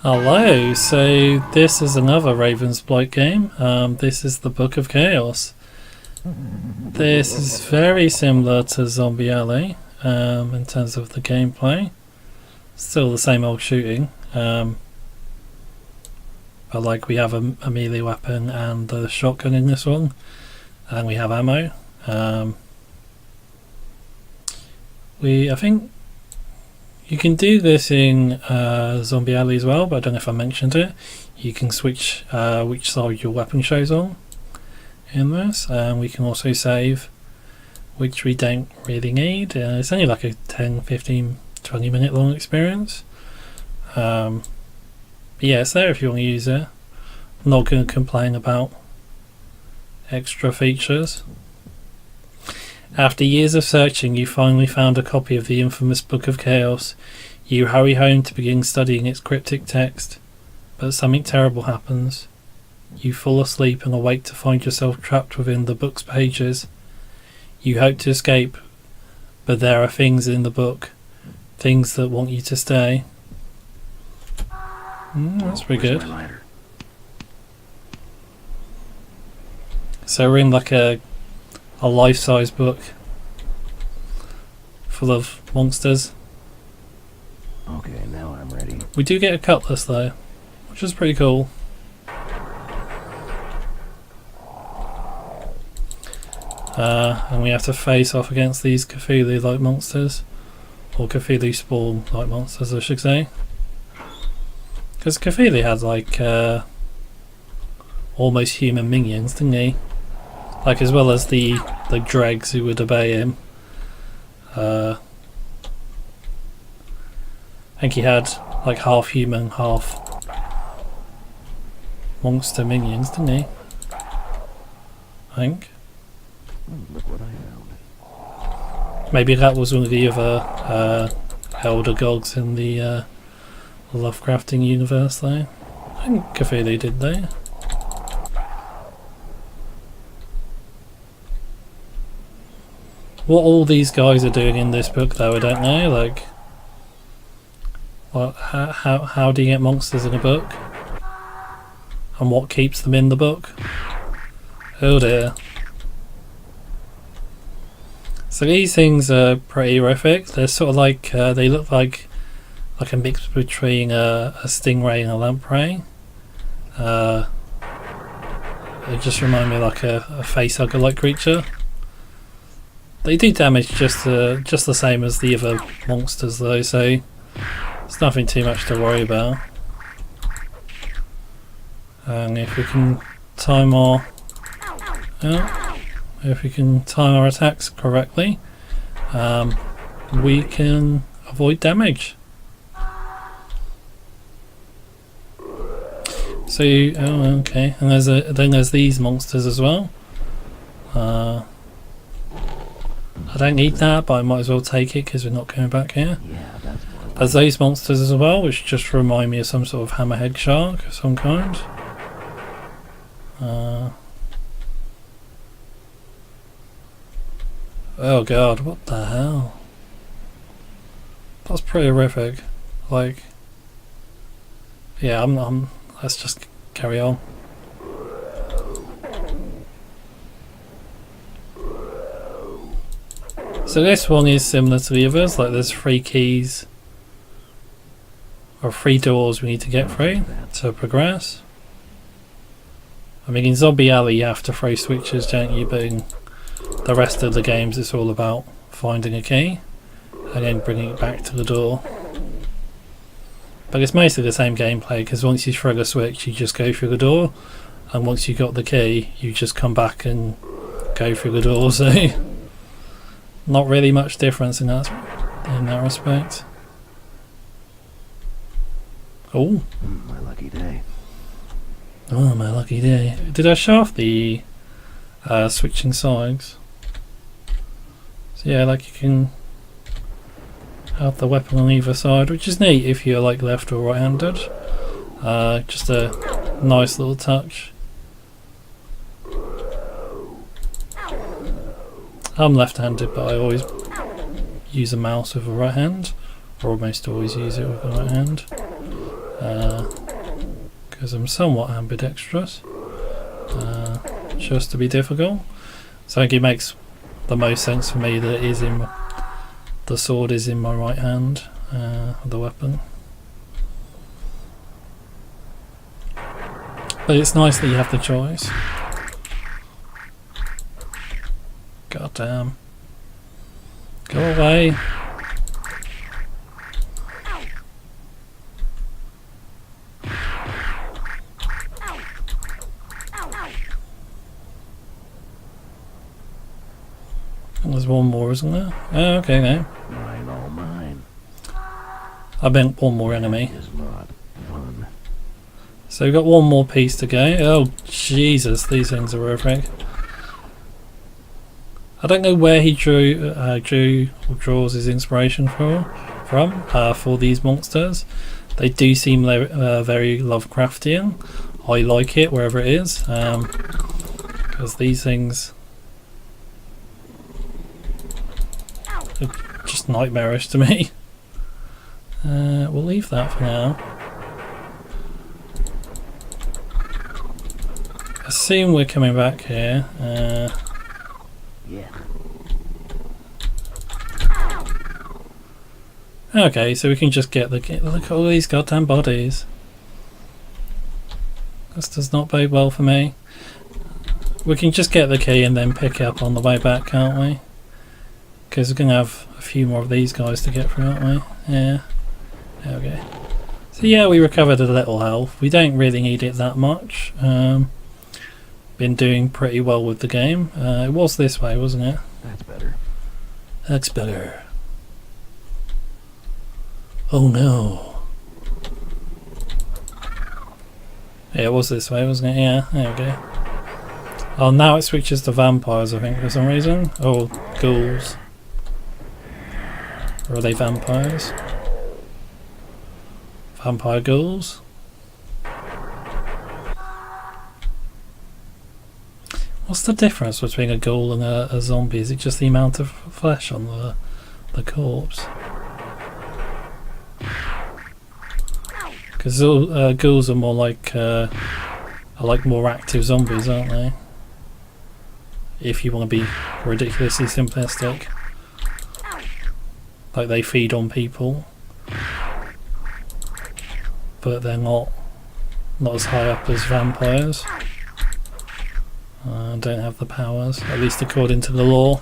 Hello, so this is another Ravensblight game. This is the Book of Chaos. This is very similar to Zombie Alley in terms of the gameplay. Still the same old shooting, but like we have a melee weapon and a shotgun in this one, and we have ammo. I think you can do this in Zombie Alley as well, but I don't know if I mentioned it. You can switch which side your weapon shows on in this, and we can also save, which we don't really need. It's only like a 10, 15, 20 minute long experience. But yeah, it's there if you want to use it. I'm not going to complain about extra features. After years of searching, you finally found a copy of the infamous Book of Chaos. You hurry home to begin studying its cryptic text, but something terrible happens. You fall asleep and awake to find yourself trapped within the book's pages. You hope to escape, but there are things in the book, things that want you to stay. That's pretty good. So we're in like a life-size book full of monsters. Okay, now I'm ready. We do get a cutlass though, which is pretty cool. And we have to face off against these Cthulhu-like monsters, or Cthulhu spawn-like monsters I should say, because Cthulhu had like almost human minions, didn't he? Like, as well as the dregs who would obey him. I think he had like half human, half monster minions, didn't he? I think. Look what I found. Maybe that was one of the other elder gods in the Lovecrafting universe though. I think Cthulhu did though. What all these guys are doing in this book though, I don't know, like what, how do you get monsters in a book? And what keeps them in the book? Oh dear. So these things are pretty horrific. They're sort of like, they look like a mix between a stingray and a lamprey. They just remind me of like a facehugger like creature. They do damage just the same as the other monsters though, so it's nothing too much to worry about. And if we can time our attacks correctly, we can avoid damage. So okay, and then there's these monsters as well. I don't need that, but I might as well take it because we're not going back here. Yeah, that's more. There's those monsters as well, which just remind me of some sort of hammerhead shark of some kind. Oh god, what the hell? That's pretty horrific. Like, yeah, let's just carry on. So this one is similar to the others, like there's 3 keys or 3 doors we need to get through to progress. I mean, in Zombie Alley you have to throw switches, don't you, but in the rest of the games it's all about finding a key and then bringing it back to the door. But it's mostly the same gameplay, because once you throw the switch you just go through the door, and once you got the key you just come back and go through the door, so not really much difference in that respect. Oh. My lucky day. Oh, my lucky day. Did I show off the switching sides? So yeah, like you can have the weapon on either side, which is neat if you're like left or right handed. Just a nice little touch. I'm left-handed, but I always use a mouse with a right hand, or almost always use it with the right hand. because I'm somewhat ambidextrous, just to be difficult. So I think it makes the most sense for me that it is in the sword is in my right hand, the weapon. But it's nice that you have the choice. God damn. Go away. There's one more, isn't there? Oh, okay, no. Mine, all mine. I meant one more enemy. Is not fun. So we've got one more piece to go. Oh, Jesus, these things are horrific. I don't know where he drew or draws his inspiration from for these monsters. They do seem very Lovecraftian. I like it wherever it is, because these things are just nightmarish to me. We'll leave that for now. Assume we're coming back here. Yeah. Okay, so we can just get look at all these goddamn bodies. This does not bode well for me. We can just get the key and then pick it up on the way back, can't we? Because we're going to have a few more of these guys to get through, aren't we? Yeah. There we go. So yeah, we recovered a little health. We don't really need it that much. Been doing pretty well with the game. It was this way, wasn't it? That's better. That's better. Oh no. Yeah, it was this way, wasn't it? Yeah, there we go. Oh, now it switches to vampires, I think, for some reason. Oh, ghouls. Or are they vampires? Vampire ghouls? What's the difference between a ghoul and a zombie? Is it just the amount of flesh on the corpse? Because ghouls are more like more active zombies, aren't they? If you want to be ridiculously simplistic, like they feed on people, but they're not as high up as vampires. Don't have the powers, at least according to the law.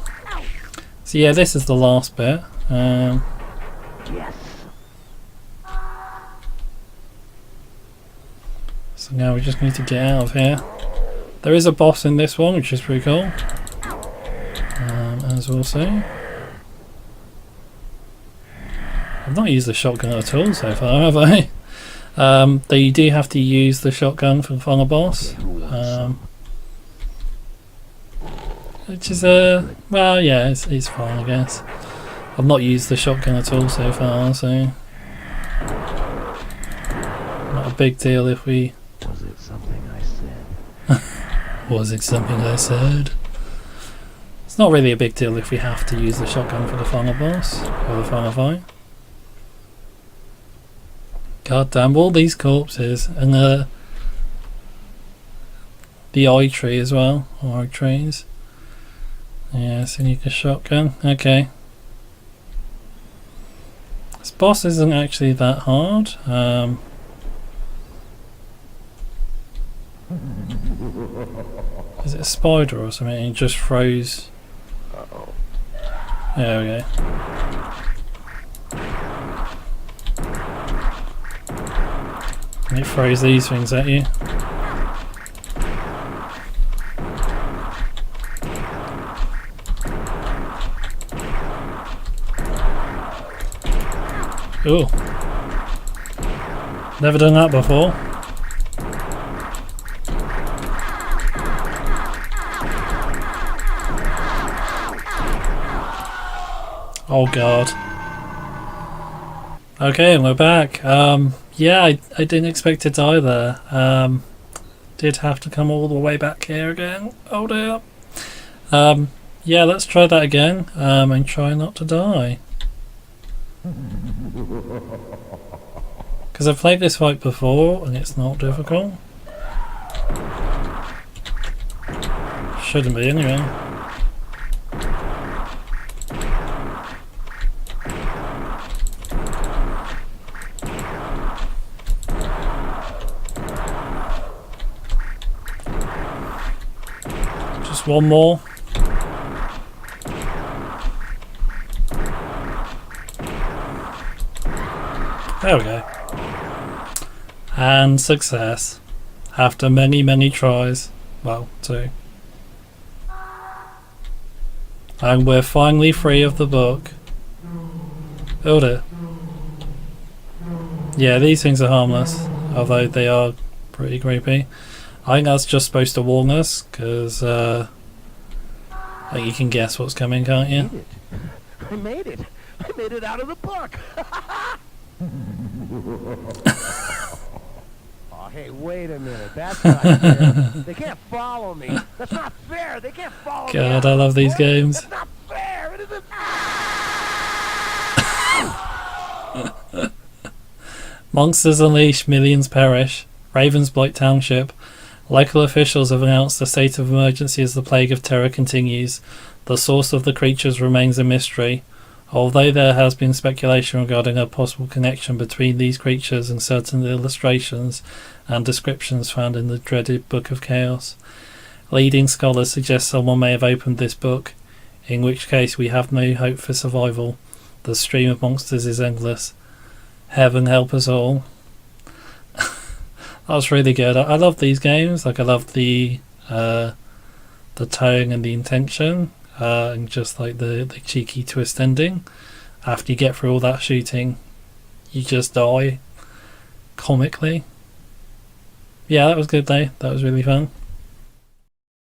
So yeah, this is the last bit. Yes. So now we just need to get out of here. There is a boss in this one, which is pretty cool. As we'll see. I've not used the shotgun at all so far, have I? They do have to use the shotgun for the final boss. Which is well, yeah, it's fine, I guess. I've not used the shotgun at all so far, so not a big deal if we. Was it something I said? Was it something I said? It's not really a big deal if we have to use the shotgun for the final boss or the final fight. God damn, all these corpses and the eye tree as well, or eye trees. Yeah, so you need a shotgun. Okay. This boss isn't actually that hard. Is it a spider or something? It just throws. There we go. And it throws these things at you. Ooh. Never done that before. Oh god. Okay, and we're back. Yeah, I didn't expect to die there. Did have to come all the way back here again. Oh dear. Yeah, let's try that again, and try not to die. Because I've played this fight before and it's not difficult. Shouldn't be anyway. Just one more. There we go. And success. After many, many tries. Well, 2. And we're finally free of the book. Oh dear. Yeah, these things are harmless, although they are pretty creepy. I think that's just supposed to warn us, because you can guess what's coming, can't you? I made it. I made it out of the book. Oh, hey, wait a minute. That's not fair. They can't follow me. That's not fair. They can't follow me. God, I love these games. That's not fair. It isn't. Monsters unleash, millions perish. Ravensblight Township. Local officials have announced a state of emergency as the plague of terror continues. The source of the creatures remains a mystery. Although there has been speculation regarding a possible connection between these creatures and certain illustrations and descriptions found in the dreaded Book of Chaos, leading scholars suggest someone may have opened this book, in which case we have no hope for survival. The stream of monsters is endless. Heaven help us all. That was really good. I love these games. Like, I love the tone and the intention. And just like the cheeky twist ending. After you get through all that shooting, you just die comically. Yeah, that was good though. That was really fun.